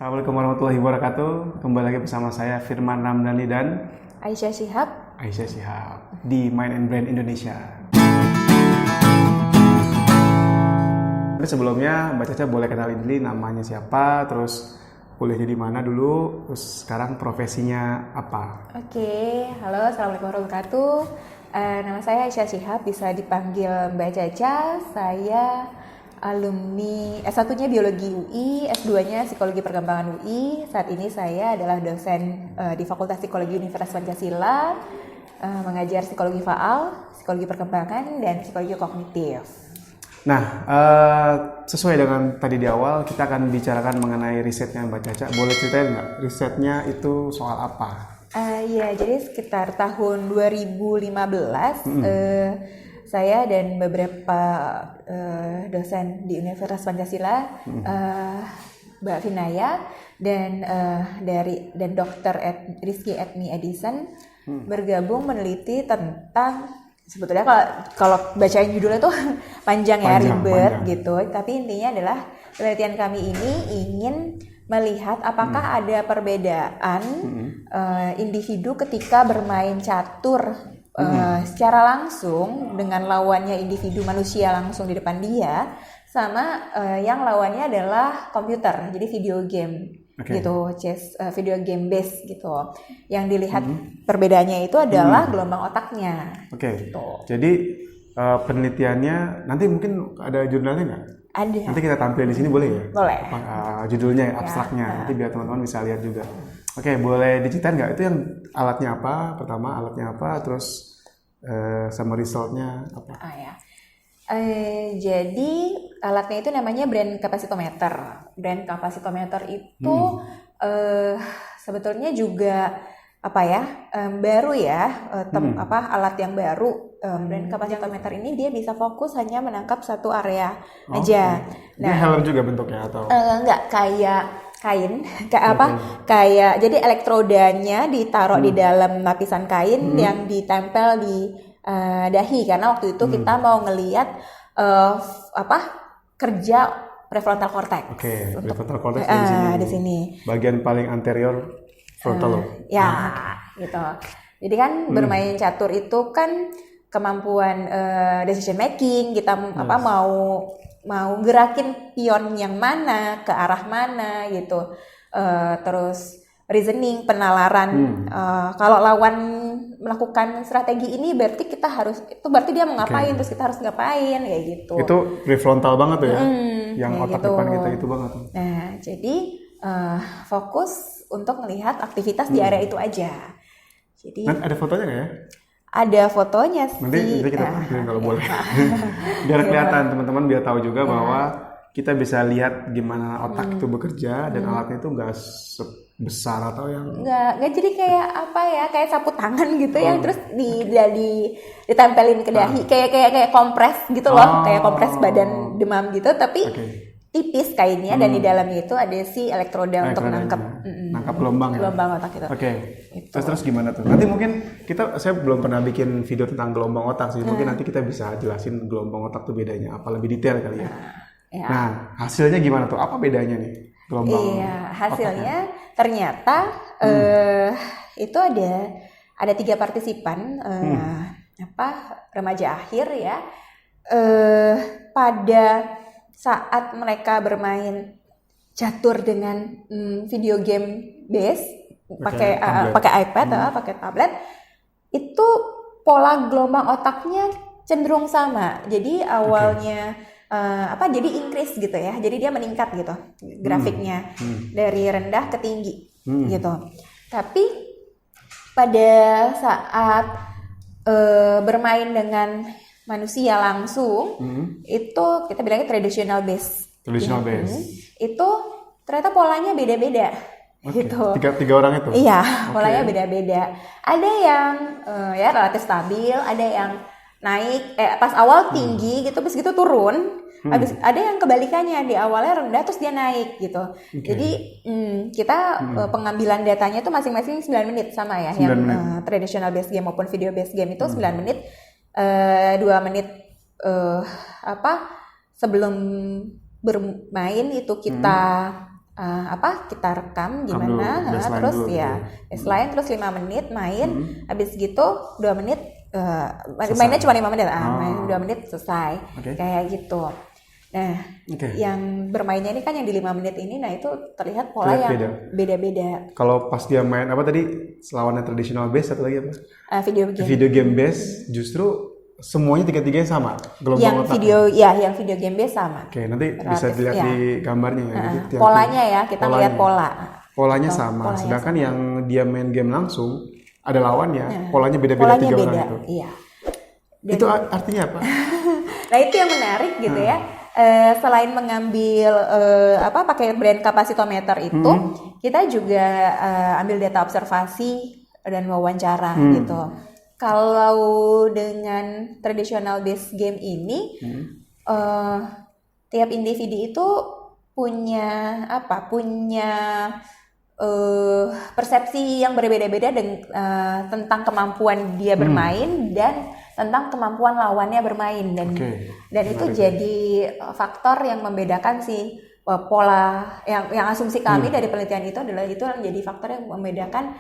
Assalamualaikum warahmatullahi wabarakatuh. Kembali lagi bersama saya Firman Ramdhani dan Aisyah Shihab di Mind and Brain Indonesia. Tapi sebelumnya Mbak Caca boleh kenalin dulu namanya siapa, terus kuliahnya di mana dulu, terus sekarang profesinya apa? Oke, halo, assalamualaikum warahmatullahi wabarakatuh. Nama saya Aisyah Shihab, bisa dipanggil Mbak Caca. Saya alumni S1-nya Biologi UI, S2-nya Psikologi Perkembangan UI. Saat ini saya adalah dosen di Fakultas Psikologi Universitas Pancasila, mengajar psikologi faal, psikologi perkembangan, dan psikologi kognitif. Nah, sesuai dengan tadi di awal, kita akan bicarakan mengenai risetnya Mbak Caca. Boleh ceritain nggak risetnya itu soal apa? Iya, jadi sekitar tahun 2015, saya dan beberapa dosen di Universitas Pancasila, Mbak Vinaya dan Dr. Rizky Edmi Edison bergabung meneliti tentang, sebetulnya kalau bacain judulnya tuh panjang ribet gitu. Tapi intinya adalah penelitian kami ini ingin melihat apakah ada perbedaan individu ketika bermain catur secara langsung dengan lawannya individu manusia langsung di depan dia, sama yang lawannya adalah komputer, jadi video game. Gitu, chess, video game base gitu. Yang dilihat perbedaannya itu adalah gelombang otaknya. Gitu. Jadi penelitiannya nanti mungkin ada jurnalnya nggak? Ada. Nanti kita tampilin di sini boleh ya? Boleh. Judulnya, abstraknya, nanti biar teman-teman bisa lihat juga. Oke, boleh diceritain nggak itu yang alatnya apa? Pertama alatnya apa, terus sama resultnya apa? Jadi alatnya itu namanya brain capacitometer. Brain capacitometer itu sebetulnya juga baru ya, alat yang baru. Brain capacitometer ini dia bisa fokus hanya menangkap satu area aja. Ini helm juga bentuknya atau? Enggak, kayak kain, kayak jadi elektrodanya ditaruh di dalam lapisan kain yang ditempel di dahi, karena waktu itu kita mau ngelihat kerja prefrontal cortex. Prefrontal cortex di sini. Bagian paling anterior frontal lobe. Gitu. Jadi kan bermain catur itu kan kemampuan decision making, kita mau gerakin pion yang mana, ke arah mana gitu. Terus reasoning, penalaran. Kalau lawan melakukan strategi ini berarti dia mau ngapain, terus kita harus ngapain, kayak gitu. Itu prefrontal banget tuh ya, yang otak depan kita itu banget. Nah, jadi fokus untuk melihat aktivitas di area itu aja. Jadi ada fotonya nggak ya? Ada fotonya sih. Nanti kita tampilin kalau boleh. Biar kelihatan teman-teman, biar tahu juga bahwa kita bisa lihat gimana otak itu bekerja, dan alatnya itu nggak sebesar atau yang nggak jadi kayak sapu tangan gitu yang terus ditempelin ke dahi, kayak kompres gitu loh, kayak kompres badan demam gitu, tapi tipis kainnya, dan di dalamnya itu ada si elektroda untuk nangkap gelombang otak itu. Gitu. Terus gimana tuh? Nanti mungkin saya belum pernah bikin video tentang gelombang otak sih. Mungkin nanti kita bisa jelasin gelombang otak tuh bedanya apa, lebih detail kali ya. Nah, hasilnya gimana tuh? Apa bedanya nih gelombang? Hasilnya ternyata itu ada 3 partisipan, remaja akhir ya. Pada saat mereka bermain catur dengan video game base, pakai iPad, pakai tablet, itu pola gelombang otaknya cenderung sama. Jadi awalnya jadi increase gitu ya. Jadi dia meningkat gitu grafiknya dari rendah ke tinggi gitu. Tapi pada saat bermain dengan manusia langsung, itu kita bilangnya traditional base. Itu ternyata polanya beda-beda. Gitu. Tiga orang itu? Iya, polanya beda-beda. Ada yang relatif stabil, ada yang naik, pas awal tinggi gitu, terus gitu turun. Habis ada yang kebalikannya, di awalnya rendah terus dia naik gitu. Jadi kita pengambilan datanya itu masing-masing 9 menit sama ya, yang traditional base game maupun video base game itu 9 menit. 2 menit sebelum bermain itu kita kita rekam dulu, gimana, baseline terus dulu, ya baseline, terus 5 menit main, habis gitu 2 menit mainnya cuma 5 menit, main 2 menit selesai, kayak gitu. Nah, yang bermainnya ini kan yang di 5 menit ini, nah itu terlihat pola yang beda-beda. Kalau pas dia main apa tadi, lawannya traditional base, satu lagi apa? Video game base, justru semuanya tiga-tiganya sama, gelombang yang otaknya. Yang video game base sama. Oke, nanti bisa dilihat di gambarnya ya. Jadi polanya ya, kita lihat pola. Polanya sama, sedangkan yang dia main game langsung, ada lawannya, polanya beda-beda, 3 orang itu. Iya. Itu artinya apa? Nah itu yang menarik gitu ya. Selain mengambil pakai brain capacitometer itu, kita juga ambil data observasi dan wawancara gitu. Kalau dengan traditional based game ini, tiap individu itu punya persepsi yang berbeda-beda tentang kemampuan dia bermain dan tentang kemampuan lawannya bermain, dan itu jadi faktor yang membedakan si pola yang asumsi kami dari penelitian itu adalah itu menjadi faktor yang membedakan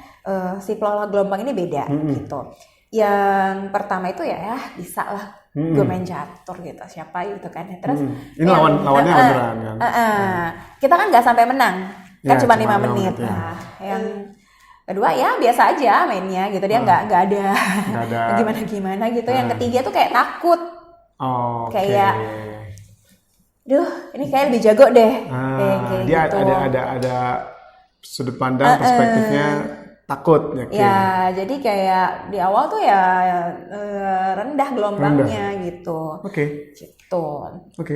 si pola gelombang ini beda gitu. Yang pertama itu ya bisa lah gue main catur gitu, siapa gitu kan. Terus ini lawannya beneran kan? Kita kan nggak sampai menang kan, cuma 5 menit. Nah, yang kedua ya biasa aja mainnya gitu, dia nggak ada gimana gitu. Yang ketiga tuh kayak takut, kayak duh ini kayak lebih jago deh, kayak dia gitu. ada sudut pandang perspektifnya takut ya, jadi kayak di awal tuh ya rendah gelombangnya gitu. Oke,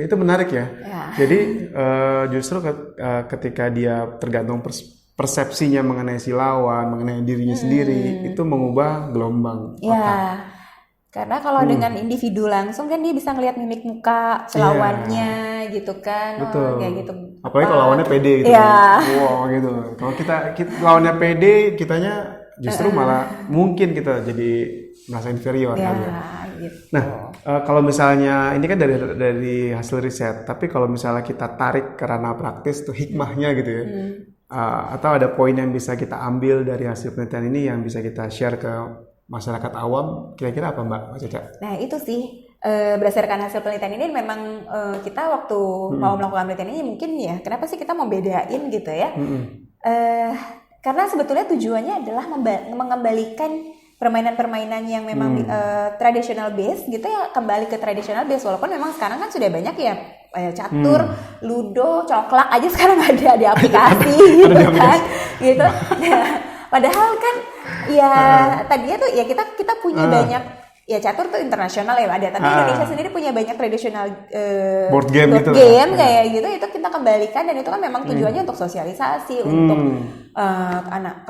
itu menarik ya. Jadi justru ketika dia tergantung persepsinya mengenai si lawan, mengenai dirinya sendiri, itu mengubah gelombang otak. Karena kalau dengan individu langsung kan dia bisa ngelihat mimik muka lawannya gitu kan. Betul. Kayak gitu. Apalagi kalau lawannya pede gitu. Wow gitu. Kalau kita lawannya pede, kitanya justru malah mungkin kita jadi merasa inferior kali ya. Gitu. Nah, kalau misalnya ini kan dari hasil riset, tapi kalau misalnya kita tarik ke ranah praktis tuh hikmahnya gitu ya. Atau ada poin yang bisa kita ambil dari hasil penelitian ini yang bisa kita share ke masyarakat awam, kira-kira apa Mbak Caca? Nah itu sih berdasarkan hasil penelitian ini memang kita waktu mau melakukan penelitian ini mungkin ya kenapa sih kita mau bedain gitu ya? Karena sebetulnya tujuannya adalah mengembalikan permainan-permainan yang memang traditional base gitu ya, kembali ke traditional base, walaupun memang sekarang kan sudah banyak ya catur, ludo, coklak aja sekarang ada di aplikasi gitu kan, gitu. Padahal kan ya tadinya tuh ya kita punya banyak ya catur tuh internasional ya ada, tapi Indonesia sendiri punya banyak tradisional board game kayak gitu, itu kita kembalikan, dan itu kan memang tujuannya untuk sosialisasi, untuk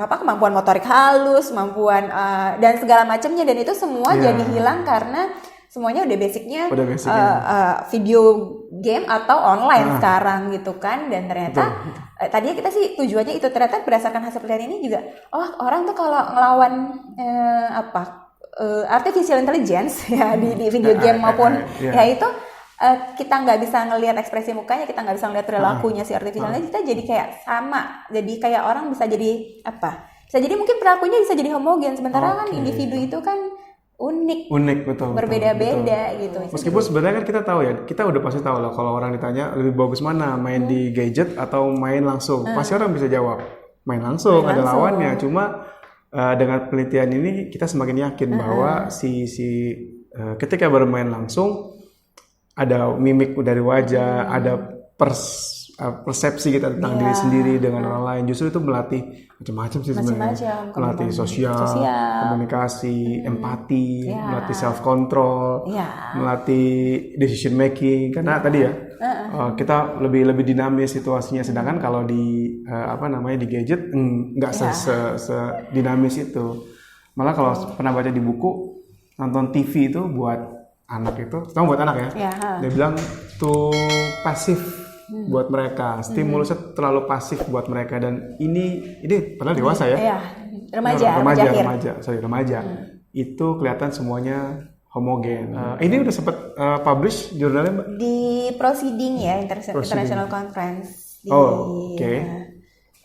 kemampuan motorik halus, kemampuan dan segala macamnya, dan itu semua jadi hilang karena semuanya udah basicnya video game atau online sekarang gitu kan. Dan ternyata tadinya kita sih tujuannya itu, ternyata berdasarkan hasil penelitian ini juga orang tuh kalau ngelawan artificial intelligence ya di video game maupun ya itu kita nggak bisa ngelihat ekspresi mukanya, kita nggak bisa ngelihat perilakunya si artificial intelligence, kita jadi kayak sama, jadi kayak orang bisa jadi bisa jadi mungkin perilakunya bisa jadi homogen, sementara kan individu itu kan unik betul, berbeda-beda gitu. Meskipun sebenarnya kan kita tahu ya, kita udah pasti tahu lah kalau orang ditanya lebih bagus mana, main di gadget atau main langsung, pasti orang bisa jawab main langsung, ada lawannya. Cuma dengan penelitian ini kita semakin yakin bahwa ketika bermain langsung ada mimik dari wajah, ada persepsi kita tentang diri sendiri dengan orang lain, justru itu melatih macam-macam sih sebenarnya, melatih sosial, komunikasi, empati, melatih self control, melatih decision making, karena tadi ya kita lebih dinamis situasinya, sedangkan kalau di di gadget nggak sedinamis itu. Malah kalau pernah baca di buku, nonton TV itu buat anak itu, buat anak ya, dia bilang tuh pasif buat mereka, stimulusnya terlalu pasif buat mereka, dan ini padahal dewasa ya, remaja, itu kelihatan semuanya homogen. Ini udah sempat publish jurnalnya Mbak? Di Proceeding ya, International Conference Oke.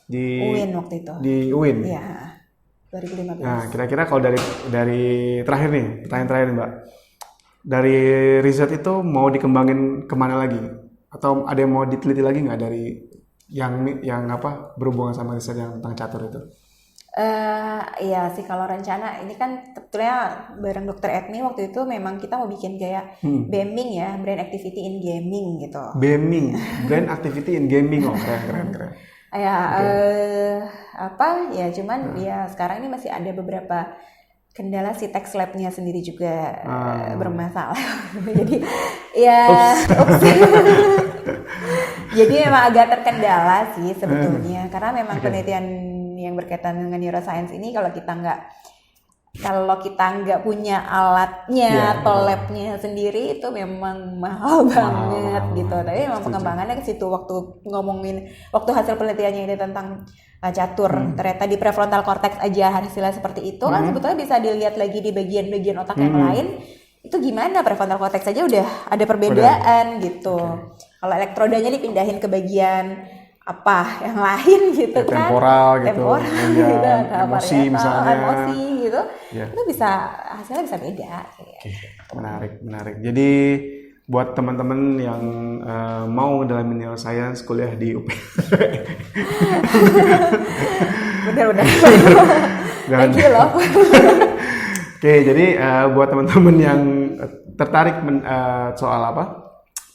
Di UIN waktu itu. Di UIN. Iya. 2015. Nah, kira-kira kalau dari terakhir nih, pertanyaan terakhir nih, Mbak. Dari riset itu mau dikembangin kemana lagi? Atau ada yang mau diteliti lagi nggak dari yang apa berhubungan sama riset yang tentang catur itu? Iya sih, kalau rencana ini kan sebetulnya bareng Dokter Edmi waktu itu memang kita mau bikin kayak BAMing ya, Brain Activity in Gaming gitu. BAMing, Brain Activity in Gaming, keren. Ya, ya cuman ya sekarang ini masih ada beberapa kendala si text lab-nya sendiri juga bermasalah. Jadi ya, jadi memang agak terkendala sih sebetulnya, karena memang penelitian yang berkaitan dengan neuroscience ini kalau kita nggak punya alatnya atau labnya sendiri itu memang mahal banget gitu. Tapi memang pengembangannya ke situ. Waktu hasil penelitiannya ini tentang catur, ternyata di prefrontal cortex aja hasilnya seperti itu kan sebetulnya bisa dilihat lagi di bagian-bagian otak yang lain. Itu gimana, prefrontal cortex aja udah ada perbedaan gitu. Kalau elektrodanya dipindahin ke bagian apa yang lain gitu kan, temporal gitu, emosi misalnya, emosi gitu, itu hasilnya bisa beda. Menarik. Jadi buat teman-teman yang mau dalam neuroscience kuliah di UP, benar. Thank you loh. Oke, jadi buat teman-teman yang tertarik soal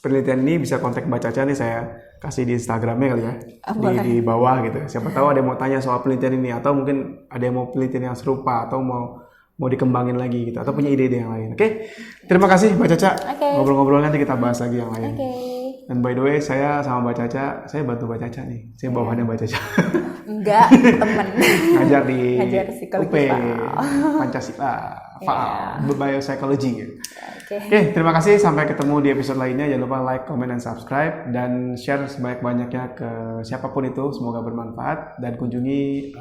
penelitian ini bisa kontak Mbak Caca nih, saya kasih di Instagramnya kali ya, di bawah gitu. Siapa tahu ada yang mau tanya soal penelitian ini, atau mungkin ada yang mau penelitian yang serupa, atau mau dikembangin lagi gitu, atau punya ide-ide yang lain. Oke, terima kasih Mbak Caca. Ngobrol-ngobrol nanti kita bahas lagi yang lain. Dan by the way, saya sama Mbak Caca, saya bantu Mbak Caca nih. Saya bawahannya Mbak Caca. Enggak, temen. Ngajar di UP Pancasila, Biopsychology. Oke, terima kasih. Sampai ketemu di episode lainnya. Jangan lupa like, comment, dan subscribe. Dan share sebanyak-banyaknya ke siapapun itu. Semoga bermanfaat. Dan kunjungi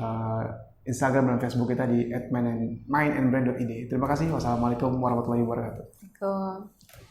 Instagram dan Facebook kita di @mindandbrain.id. Terima kasih. Wassalamualaikum warahmatullahi wabarakatuh. Waalaikumsalam.